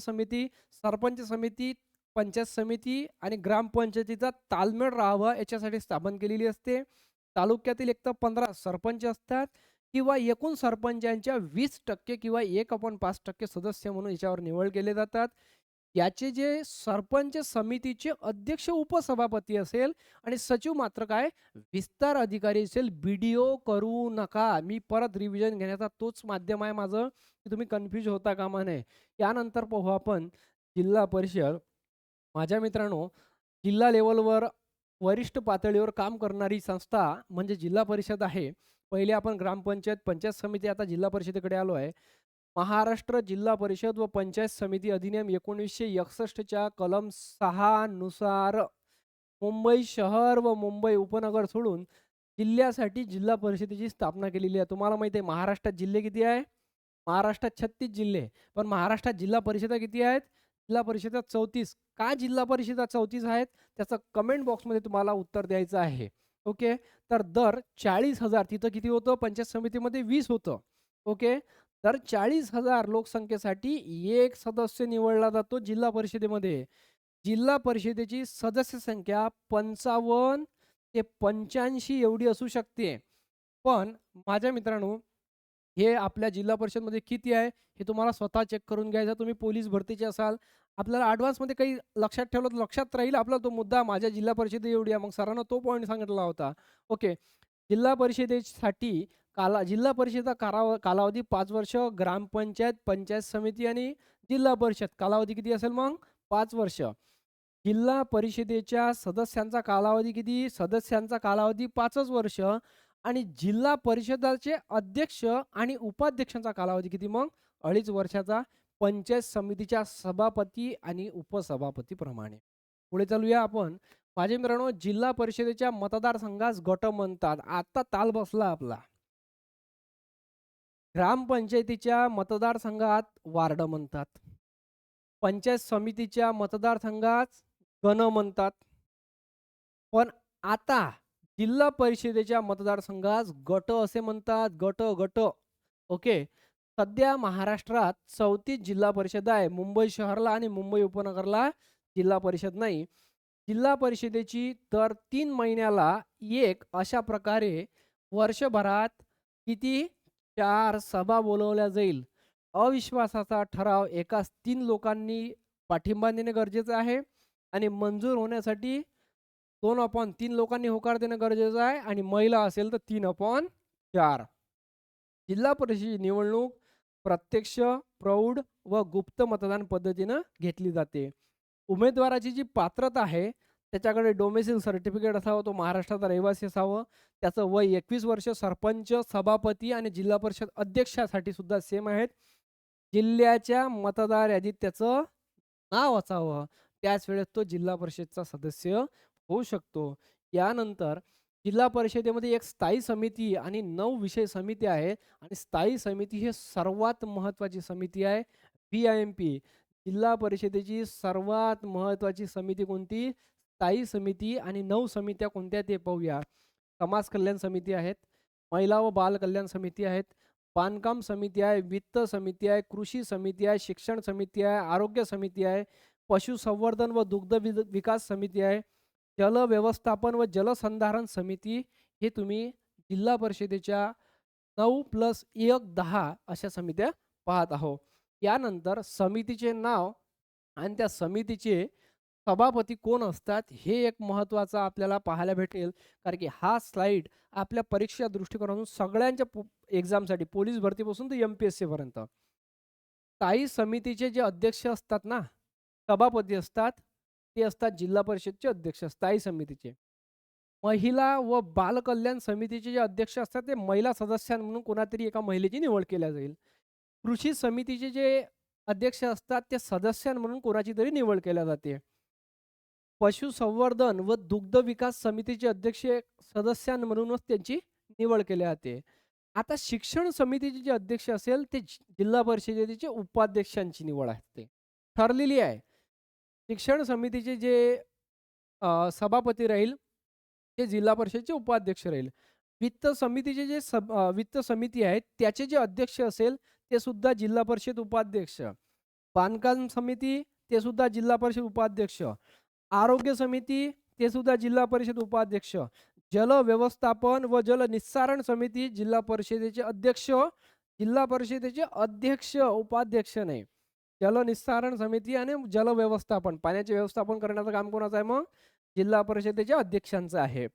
समिती, पंचायत समिती आणि ग्रामपंचायतीचा ताळमेळ राहावा याच्यासाठी स्थापन केलेली असते. तालुक्यातील एकतर 15 सरपंच असतात किंवा एकूण सरपंचांच्या 20% किंवा 1/5% सदस्य म्हणून याच्यावर निवड केले जातात. याचे जे सरपंच समितीचे अध्यक्ष उपसभापती असेल आणि सचिव मात्र काय विस्तार अधिकारी असेल. बीडीओ करू नका. मी परत रिव्हिजन घेण्याचा तोच माध्यम आहे माझं की तुम्ही कन्फ्यूज होता कामा नये. यानंतर पाहू आपण जिल्हा परिषद. माझ्या मित्रांनो जिल्हा लेवलवर वरिष्ठ पातळीवर काम करणारी संस्था म्हणजे जिल्हा परिषद आहे. पहिले आपण ग्रामपंचायत, पंचायत समिती, आता जिल्हा परिषदेकडे आलो आहे. महाराष्ट्र जिल्हा परिषद व पंचायत समिती अधिनियम 1961 च्या कलम 6 नुसार मुंबई शहर व मुंबई उपनगर सोडून जिल्ह्यासाठी जिल्हा परिषदेची स्थापना केलेली आहे. तुम्हाला माहिती आहे महाराष्ट्रात जिल्हे किती आहे? महाराष्ट्रात 36 जिल्हे, पण महाराष्ट्रात जिल्हा परिषदा किती आहेत? जिल्हा परिषदा 34. का जिल्हा परिषदा 34 आहेत? त्याचं कमेंट बॉक्समध्ये तुम्हाला उत्तर द्यायचं आहे. ओके. तर दर 40,000 तिथं किती होतं? पंचायत समितीमध्ये 20 होतं. ओके. तर 40,000 लोकसंख्येसाठी एक सदस्य निवडला जातो जिल्हा परिषदेमध्ये. जिल्हा परिषदेची सदस्य संख्या 55 ते 85 एवढी असू शकते. पण माझ्या मित्रांनो, हे आपल्या जिल्हा परिषदमध्ये किती आहे, हे तुम्हाला स्वतः चेक करून घ्यायचं. तुम्ही पोलीस भरतीचे असाल, आपल्याला ॲडव्हान्समध्ये काही लक्षात ठेवलं तर लक्षात राहील आपला तो मुद्दा. माझ्या जिल्हा परिषदे एवढी आहे. मग सरांना तो पॉइंट सांगितला होता. ओके. जिल्हा परिषदेसाठी जिल्हा परिषदेचा कालावधी 5 वर्ष, ग्रामपंचायत, पंचायत समिती आणि जिल्हा परिषद कालावधी किती असेल मग? 5 वर्ष. जिल्हा परिषदेच्या सदस्यांचा कालावधी किती? सदस्यांचा कालावधी 5च वर्ष आणि जिल्हा परिषदाचे अध्यक्ष आणि उपाध्यक्षांचा कालावधी किती मग? 2.5 वर्षाचा. पंचायत समितीच्या सभापती आणि उपसभापतीप्रमाणे. पुढे चालूया आपण. माझे मित्रांनो, जिल्हा परिषदेच्या मतदारसंघास गट म्हणतात. आता ताल बसला आपला. ग्रामपंचायतीच्या मतदारसंघात वार्ड म्हणतात. पंचायत समितीच्या मतदारसंघात गण म्हणतात. पण आता जिल्हा परिषदेच्या मतदारसंघास गट असे म्हणतात. गट, गट. ओके. सध्या महाराष्ट्रात 34 जिल्हा परिषद आहे. मुंबई शहराला आणि मुंबई उपनगरला जिल्हा परिषद नाही. जिल्हा परिषदेची दर 3 महिन्याला एक अशा प्रकारे वर्षभरात किती 4 सभा बोलवल्या जाईल. अविश्वासाचा ठराव एकास 3 लोकांनी पाठिंबा देणे गरजेचं आहे आणि मंजूर होण्यासाठी 2/3 लोकांनी होकार देणं गरजेचं आहे आणि महिला असेल तर 3/4. जिल्हा परिषदेची निवडणूक प्रत्यक्ष, प्रौढ व गुप्त मतदान पद्धतीनं घेतली जाते. उमेदवाराची जी पात्रता आहे, त्याच्याकडे डोमेसिल सर्टिफिकेट असावं, तो महाराष्ट्राचा रहिवासी असावं, त्याचं वय 21 वर्ष, सरपंच, सभापती आणि जिल्हा परिषद अध्यक्षासाठी सुद्धा सेम आहेत. जिल्ह्याच्या मतदार यादीत त्याचं नाव असावं, त्याच वेळेस तो जिल्हा परिषदचा सदस्य होऊ शकतो. यानंतर जिल्हा परिषदेमध्ये एक स्थायी समिती आणि 9 विषय समिती आहे आणि स्थायी समिती ही सर्वात महत्त्वाची समिती आहे. PIMP जिल्हा परिषदेची सर्वात महत्त्वाची समिती कोणती? स्थायी समिती आणि 9 समित्या कोणत्या ते पाहूया. समाज कल्याण समिती आहेत, महिला व बाल कल्याण समिती आहेत, बांधकाम समिती आहे, वित्त समिती आहे, कृषी समिती आहे, शिक्षण समिती आहे, आरोग्य समिती आहे, पशुसंवर्धन व दुग्ध विकास समिती आहे, जल व्यवस्थापन व जलसंधारण समिती. हे तुम्ही जिल्हा परिषदेच्या 9+1 10 अशा समित्या पाहत आहोत. यानंतर समितीचे नाव आणि त्या समितीचे सभापती कोण असतात हे एक महत्त्वाचं आपल्याला पाहायला भेटेल. कारण की हा स्लाइड आपल्या परीक्षा दृष्टिकोनातून सगळ्यांच्या एक्झामसाठी पोलीस भरतीपासून तर MPSC पर्यंत. स्थायी समितीचे जे अध्यक्ष असतात ना, सभापती असतात, ते असतात जिल्हा परिषदचे अध्यक्ष स्थायी समितीचे. महिला व बाल कल्याण समितीचे जे अध्यक्ष असतात ते महिला सदस्य म्हणून कोणातरी एका महिलेची निवड केल्या जाईल. कृषी समितीचे जे अध्यक्ष असतात ते सदस्य म्हणून कोणाची तरी निवड केल्या जाते. पशुसंवर्धन व दुग्ध विकास समितीचे अध्यक्ष सदस्य म्हणूनच त्यांची निवड केली जाते. आता शिक्षण समितीचे जे अध्यक्ष असेल ते जिल्हा परिषदेचे उपाध्यक्षांची निवड असते. ठरलेली आहे. शिक्षण समितीचे जे सभापती राहील, ते जिल्हा परिषदेचे उपाध्यक्ष राहील. वित्त समिती आहे, त्याचे जे अध्यक्ष असेल, ते सुद्धा जिल्हा परिषद उपाध्यक्ष. बांधकाम समिती, ते सुद्धा जिल्हा परिषद उपाध्यक्ष. आरोग्य समिती, ते सुद्धा जिल्हा परिषद उपाध्यक्ष. जल व्यवस्थापन व जल निस्सारण समिती, जिल्हा परिषदेचे अध्यक्ष. जिल्हा परिषदेचे अध्यक्ष, उपाध्यक्ष नाही. जलनिस्सारण समिती आणि जल व्यवस्थापन, पाण्याचे व्यवस्थापन करण्याचं काम कोणाचं आहे मग? जिल्हा परिषदेच्या अध्यक्षांचं आहे.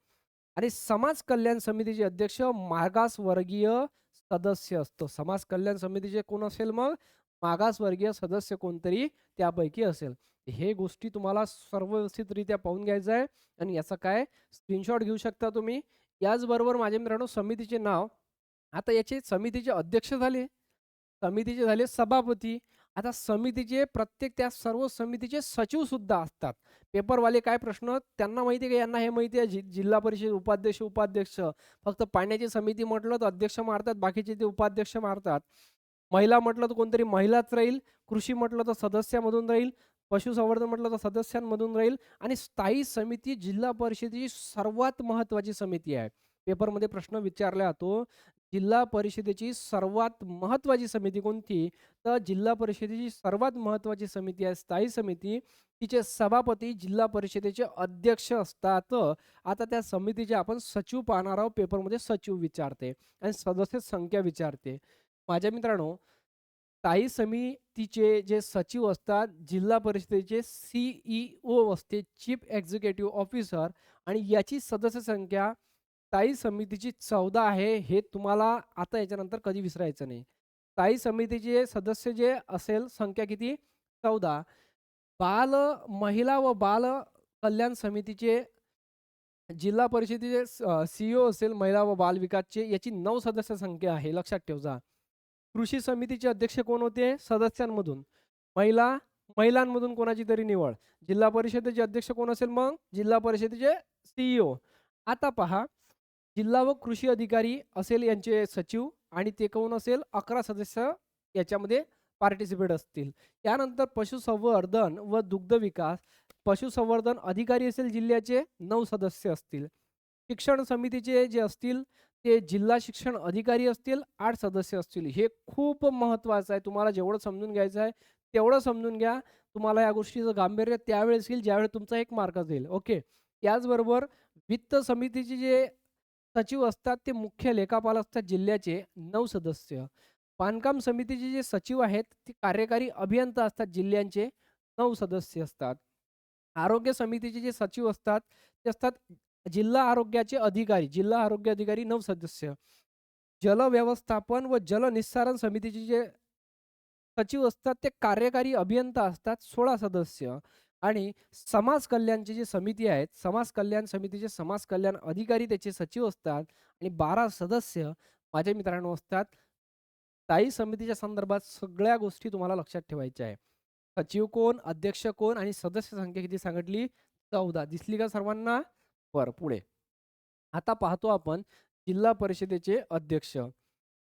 आणि समाज कल्याण समितीचे अध्यक्ष मागासवर्गीय सदस्य असतो. समाज कल्याण समितीचे कोण असेल मग? मागासवर्गीय सदस्य कोणतरी त्यापैकी असेल. हे गोष्टी तुम्हाला सर्व व्यवस्थितरित्या पाहून घ्यायचं आहे आणि याचा काय स्क्रीनशॉट घेऊ शकता तुम्ही. याचबरोबर माझ्या मित्रांनो, समितीचे नाव, आता याचे समितीचे अध्यक्ष झाले, समितीचे झाले सभापती. आता समितीचे त्या सर्व समितीचे सचिव सुद्धा असतात. पेपरवाले काय प्रश्न त्यांना माहिती आहे का? यांना हे माहिती आहे जिल्हा परिषद उपाध्यक्ष. फक्त पाण्याची समिती म्हटलं तर अध्यक्ष मारतात, बाकीचे ते उपाध्यक्ष मारतात. महिला म्हटलं तर कोणतरी महिलाच राहील, कृषी म्हटलं तर सदस्यामधून राहील, पशुसंवर्धन म्हटलं तर सदस्यांमधून राहील आणि स्थायी समिती जिल्हा परिषदेची सर्वात महत्त्वाची समिती आहे. पेपरमध्ये प्रश्न विचारला जातो, जिल्हा परिषदेची सर्वात महत्त्वाची समिती कोणती? तर जिल्हा परिषदेची सर्वात महत्त्वाची समिती आहे स्थायी समिती. तिचे सभापती जिल्हा परिषदेचे अध्यक्ष असतात. आता त्या समितीचे आपण सचिव पाहणार आहोत. पेपरमध्ये सचिव विचारते आणि सदस्य संख्या विचारते. माझ्या मित्रांनो, स्थायी समितीचे जे सचिव असतात, जिल्हा परिषदेचे CEO असते, चीफ एक्झिक्युटिव्ह ऑफिसर आणि याची सदस्य संख्या स्थायी समितीची 14 आहे. हे तुम्हाला आता याच्यानंतर कधी विसरायचं नाही. स्थायी समितीचे सदस्य जे असेल संख्या किती? 14. बाल महिला व बाल कल्याण समितीचे जिल्हा परिषदेचे CEO असेल महिला व बाल विकासचे याची 9 सदस्य संख्या आहे. लक्षात ठेवा. कृषी समितीचे अध्यक्ष कोण होते? सदस्यांमधून. महिला महिलांमधून कोणाची तरी निवड. जिल्हा परिषदेचे अध्यक्ष कोण असेल मग? जिल्हा परिषदेचे CEO. आता पहा, जिल्हा व कृषी अधिकारी असेल यांचे सचिव आणि ते कोण असेल? 11 सदस्य याच्यामध्ये पार्टिसिपेट असतील. त्यानंतर पशुसंवर्धन व दुग्ध विकास, पशुसंवर्धन अधिकारी असेल जिल्ह्याचे 9 सदस्य असतील. शिक्षण समितीचे जे असतील ते जिल्हा शिक्षण अधिकारी असतील 8 सदस्य असतील. हे खूप महत्त्वाचं आहे. तुम्हाला जेवढं समजून घ्यायचं आहे तेवढं समजून घ्या. तुम्हाला या गोष्टीचं गांभीर्य त्यावेळेस येईल ज्यावेळेस तुमचा 1 मार्क जाईल. ओके. याचबरोबर वित्त समितीचे जे सचिव असतात ते मुख्य लेखापाल असतात जिल्ह्याचे 9 सदस्य. बांधकाम समितीचे जे सचिव आहेत ते कार्यकारी अभियंता असतात जिल्ह्यांचे 9 सदस्य असतात. आरोग्य समितीचे जे सचिव असतात ते असतात जिल्हा आरोग्याचे अधिकारी, जिल्हा आरोग्य अधिकारी 9 सदस्य. जल व्यवस्थापन व जल निस्सारण समितीचे जे सचिव असतात ते कार्यकारी अभियंता असतात 16 सदस्य आणि समाज कल्याणची जी समिती आहेत, समाज कल्याण समितीचे समाज कल्याण अधिकारी त्याचे सचिव असतात आणि 12 सदस्य माझ्या मित्रांनो असतात. स्थायी समितीच्या संदर्भात सगळ्या गोष्टी तुम्हाला लक्षात ठेवायच्या आहे. सचिव कोण, अध्यक्ष कोण आणि सदस्य संख्या किती सांगितली? 14. दिसली का सर्वांना? बरं, पुढे. आता पाहतो आपण जिल्हा परिषदेचे अध्यक्ष.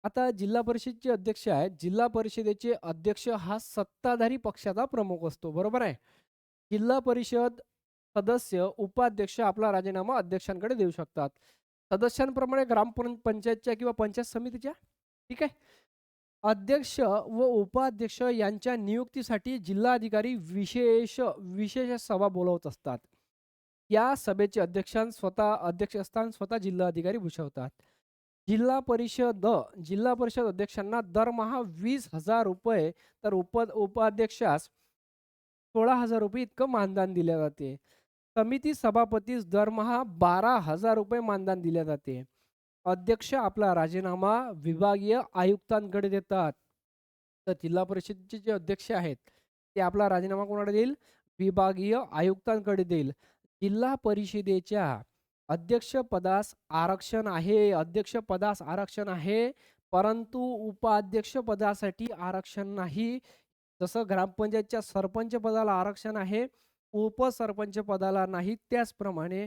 आता जिल्हा परिषदेचे अध्यक्ष आहेत. जिल्हा परिषदेचे अध्यक्ष हा सत्ताधारी पक्षाचा प्रमुख असतो. बरोबर आहे. जिल्हा परिषद सदस्य, उपाध्यक्ष आपला राजीनामा अध्यक्षांकडे देऊ शकतात. सदस्यांप्रमाणे पंचायतच्या किंवा पंचायत समितीच्या. ठीक आहे. अध्यक्ष व उपाध्यक्ष यांच्या नियुक्तीसाठी जिल्हाधिकारी विशेष सभा बोलवत असतात. या सभेचे अध्यक्षस्थान स्वतः जिल्हाधिकारी भूषवतात. जिल्हा परिषद अध्यक्षांना दरमहा 20,000 रुपये तर उपाध्यक्षास 16,000 रुपये इतकं मानधन दिले जाते. समिती सभापतीस दरमहा 12,000 रुपये मानधन दिले जाते. अध्यक्ष आपला राजीनामा विभागीय आयुक्तांकडे देतात. तर जिल्हा परिषदेचे जे अध्यक्ष आहेत ते आपला राजीनामा कोणाकडे देईल? विभागीय आयुक्तांकडे देईल. जिल्हा परिषदेच्या अध्यक्षपदास आरक्षण आहे. अध्यक्षपदास आरक्षण आहे, परंतु उपाध्यक्ष पदासाठी आरक्षण नाही. जसं ग्रामपंचायतच्या सरपंच पदाला आरक्षण आहे, उपसरपंच पदाला नाही. त्याचप्रमाणे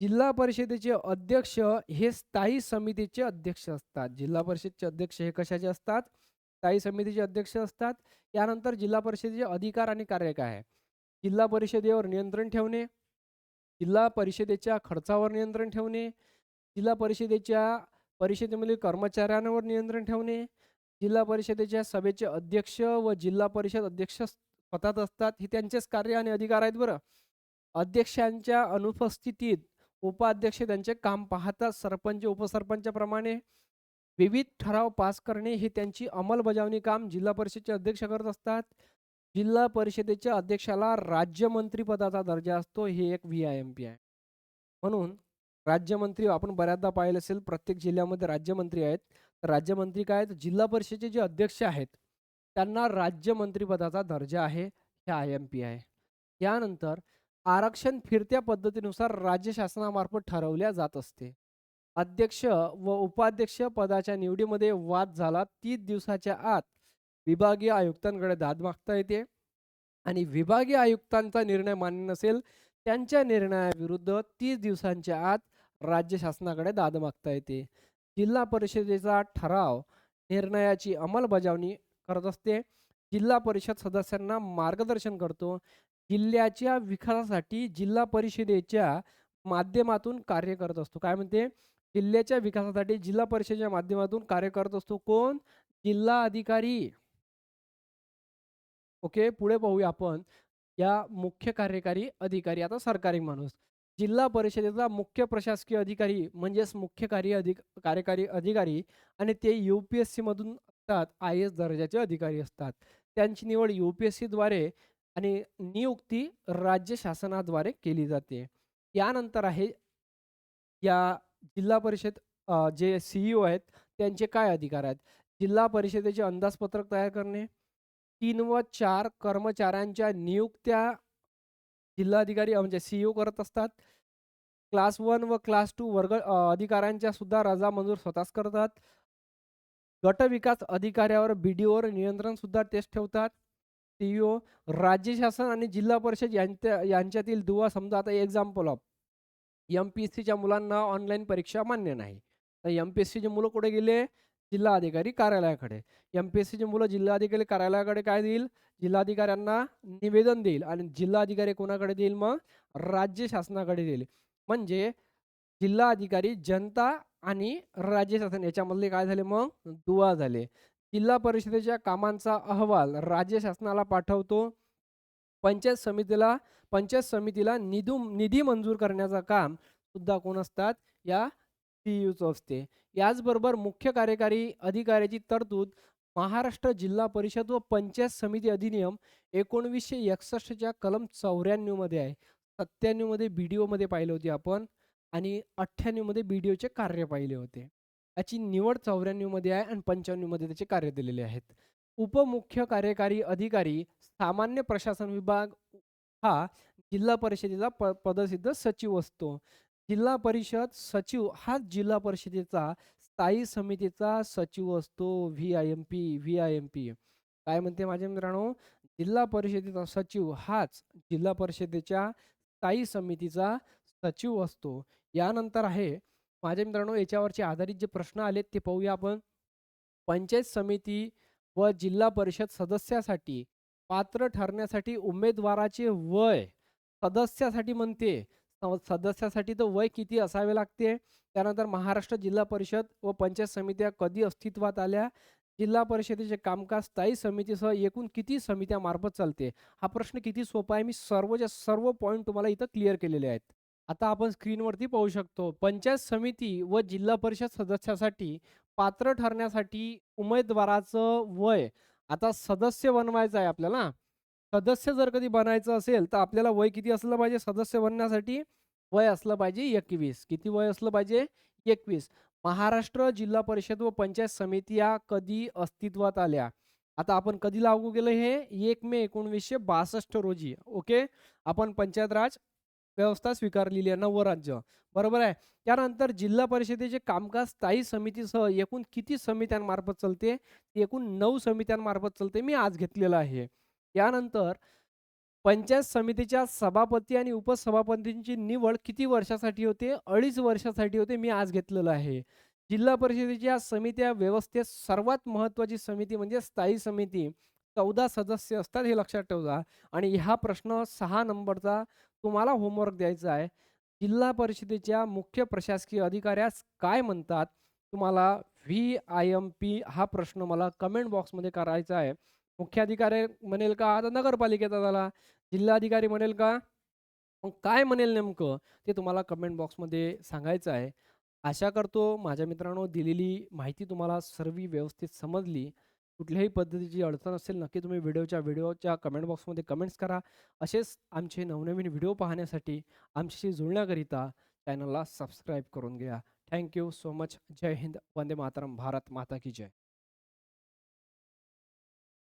जिल्हा परिषदेचे अध्यक्ष हे स्थायी समितीचे अध्यक्ष असतात. जिल्हा परिषदेचे अध्यक्ष हे कशाचे असतात? स्थायी समितीचे अध्यक्ष असतात. यानंतर जिल्हा परिषदेचे अधिकार आणि कार्य काय आहे? जिल्हा परिषदेवर नियंत्रण ठेवणे, जिल्हा परिषदेच्या खर्चावर नियंत्रण ठेवणे, जिल्हा परिषदेमधील कर्मचाऱ्यांवर नियंत्रण ठेवणे, जिल्हा परिषदेच्या सभेचे अध्यक्ष व जिल्हा परिषद अध्यक्ष स्वतःच असतात. हे त्यांचेच कार्य आणि अधिकार आहेत बरं. अध्यक्षांच्या अनुपस्थितीत उपाध्यक्ष त्यांचे काम पाहतात. सरपंच, उपसरपंचप्रमाणे विविध ठराव पास करणे हे त्यांची अंमलबजावणी काम जिल्हा परिषदेचे अध्यक्ष करत असतात. जिल्हा परिषदेच्या अध्यक्षाला राज्यमंत्री पदाचा दर्जा असतो. हे एक VIMP आहे. म्हणून राज्यमंत्री आपण बऱ्याचदा पाहिलं असेल प्रत्येक जिल्ह्यामध्ये राज्यमंत्री आहेत. तर राज्यमंत्री काय आहेत? जिल्हा परिषदेचे जे अध्यक्ष आहेत त्यांना राज्यमंत्री पदाचा दर्जा आहे. हे IMP आहे. यानंतर आरक्षण फिरत्या पद्धतीनुसार राज्य शासनामार्फत ठरवल्या जात असते. अध्यक्ष व उपाध्यक्ष पदाच्या निवडीमध्ये वाद झाला 30 दिवसाच्या आत विभागीय आयुक्तांकडे दाद मागता येते आणि विभागीय आयुक्तांचा निर्णय मान्य नसेल त्यांच्या निर्णयाविरुद्ध 30 दिवसांच्या आत राज्य शासनाकडे दाद मागता येते. जिल्हा परिषदेचा ठराव निर्णयाची अंमलबजावणी करत असते. जिल्हा परिषद सदस्यांना मार्गदर्शन करतो. जिल्ह्याच्या विकासासाठी जिल्हा परिषदेच्या माध्यमातून कार्य करत असतो. काय म्हणते? जिल्ह्याच्या विकासासाठी जिल्हा परिषदेच्या माध्यमातून कार्य करत असतो. कोण? जिल्हा अधिकारी. ओके. पुढे पाहूया आपण. या मुख्य कार्यकारी अधिकारी, आता सरकारी माणूस. जिल्हा परिषदेचा मुख्य प्रशासकीय अधिकारी म्हणजेच मुख्य कार्यकारी अधिकारी आणि ते यू-पी-एस-सी मधून असतात, आय-ए-एस दर्जाचे अधिकारी असतात. त्यांची निवड यू-पी-एस-सीद्वारे आणि नियुक्ती राज्य शासनाद्वारे केली जाते. यानंतर आहे या जिल्हा परिषद जे सी-ई-ओ आहेत त्यांचे काय अधिकार आहेत? जिल्हा परिषदेचे अंदाजपत्रक तयार करणे, 3 व 4 कर्मचाऱ्यांच्या नियुक्त्या जिल्हाधिकारी म्हणजे सी-ई-ओ करत असतात. क्लास 1 व क्लास 2 अधिकाऱ्यांच्या सुद्धा रजा मंजूर स्वतःच करतात. गट विकास अधिकाऱ्यावर बी-डी-ओवर नियंत्रण सुद्धा तेच ठेवतात. सी-ई-ओ राज्य शासन आणि जिल्हा परिषद यांच्यातील दुवा समजा आता एक्झाम्पल ऑफ एम-पी-एस-सीच्या मुलांना ऑनलाईन परीक्षा मान्य नाही. तर एम-पी-एस-सीची मुलं कुठे गेले? जिल्हाधिकारी कार्यालयाकडे. एम-पी-एस-सीची मुलं जिल्हाधिकारी कार्यालयाकडे काय देईल? जिल्हाधिकाऱ्यांना निवेदन देईल आणि जिल्हाधिकारी कोणाकडे देईल मग? राज्य शासनाकडे देईल. म्हणजे जिल्हाधिकारी जनता आणि राज्य शासन याच्यामधले काय झाले मग? दुवा झाले. जिल्हा परिषदेच्या कामांचा अहवाल राज्य शासनाला पाठवतो. पंचायत समितीला पंचायत समितीला निधी मंजूर करण्याचं काम सुद्धा कोण असतात? या सी-ई-ओचं असते. याचबरोबर मुख्य कार्यकारी अधिकाऱ्याची तरतूद महाराष्ट्र जिल्हा परिषद व पंचायत समिती अधिनियम 1961 च्या कलम 94 मध्ये आहे. 97 मध्ये बी-डी-ओमध्ये पाहिले होते आपण आणि 98 मध्ये बी-डी-ओचे कार्य पाहिले होते. याची निवड 94 मध्ये आहे आणि 95 मध्ये त्याचे कार्य दिलेले आहेत. उपमुख्य कार्यकारी अधिकारी सामान्य प्रशासन विभाग हा जिल्हा परिषदेचा पदसिद्ध सचिव असतो. जिल्हा परिषद सचिव हा जिल्हा परिषदेचा स्थायी समितीचा सचिव असतो. व्ही-आय-एम-पी. काय म्हणते माझ्या मित्रांनो? जिल्हा परिषदेचा सचिव हाच जिल्हा परिषदेच्या स्थायी समितीचा सचिव असतो. यानंतर आहे माझ्या मित्रांनो याच्यावरचे आधारित जे प्रश्न आलेत ते पाहूया आपण. पंचायत समिती व जिल्हा परिषद सदस्यासाठी पात्र ठरण्यासाठी उमेदवाराचे वय सदस्यासाठी म्हणते. सदस्यासाठी तर वय किती असावे लागते? त्यानंतर महाराष्ट्र जिल्हा परिषद व पंचायत समित्या कधी अस्तित्वात आल्या? जिल्हा परिषदेचे कामकाज स्थायी समितीसह एकूण किती समित्या मार्फत चालते? हा प्रश्न किती सोपा आहे. मी सर्वच्या सर्व पॉइंट तुम्हाला इथं क्लिअर केलेले आहेत. आता आपण स्क्रीनवरती पाहू शकतो. पंचायत समिती व जिल्हा परिषद सदस्यासाठी पात्र ठरण्यासाठी उमेदवाराचं वय आता सदस्य बनवायचं आहे आपल्याला. सदस्य जर कधी बनायचं असेल, तर आपल्याला वय किती असलं पाहिजे सदस्य बनण्यासाठी? वय असलं पाहिजे 21. किती वय असलं पाहिजे? 21. महाराष्ट्र जिल्हा परिषद व पंचायत समित्या कधी अस्तित्वात आल्या? आता आपण कधी लागू केलं हे? 1 मे 1962 रोजी. ओके. आपण पंचायत राज व्यवस्था स्वीकारलेली आहे, 9वं राज्य. बरोबर आहे. त्यानंतर जिल्हा परिषदेचे कामकाज स्थायी समितीसह एकूण किती समित्यांमार्फत चालते? एकूण 9 समित्यांमार्फत चालते. मी आज घेतलेलं आहे. यानंतर पंचायत समितीच्या सभापती आणि उपसभापतींची निवड किती वर्षासाठी होते? 2.5 वर्षासाठी होते. मी आज घेतलेलं आहे. जिल्हा परिषदेच्या समित्या व्यवस्थेत सर्वात महत्त्वाची समिती म्हणजे स्थायी समिती. 14 सदस्य असतात हे लक्षात ठेवा आणि हा प्रश्न 6 नंबरचा तुम्हाला होमवर्क द्यायचा आहे. जिल्हा परिषदेच्या मुख्य प्रशासकीय अधिकाऱ्यास काय म्हणतात? तुम्हाला व्ही-आय-एम-पी हा प्रश्न मला कमेंट बॉक्समध्ये करायचा आहे. मुख्याधिकारी म्हणेल का? आता नगरपालिकेचा झाला. जिल्हाधिकारी म्हणेल का? मग काय म्हणेल नेमकं? ते तुम्हाला कमेंट बॉक्समध्ये सांगायचं आहे. आशा करतो माझ्या मित्रांनो दिलेली माहिती तुम्हाला सर्व व्यवस्थित समजली. कुठल्याही पद्धतीची अडचण असेल नक्की तुम्ही व्हिडिओच्या कमेंट बॉक्समध्ये कमेंट्स करा. असेच आमचे नवनवीन व्हिडिओ पाहण्यासाठी आमच्याशी जुळण्याकरिता चॅनलला सबस्क्राईब करून घ्या. Thank so much. जय हिंद. वंदे मातरम. भारत माता की जय.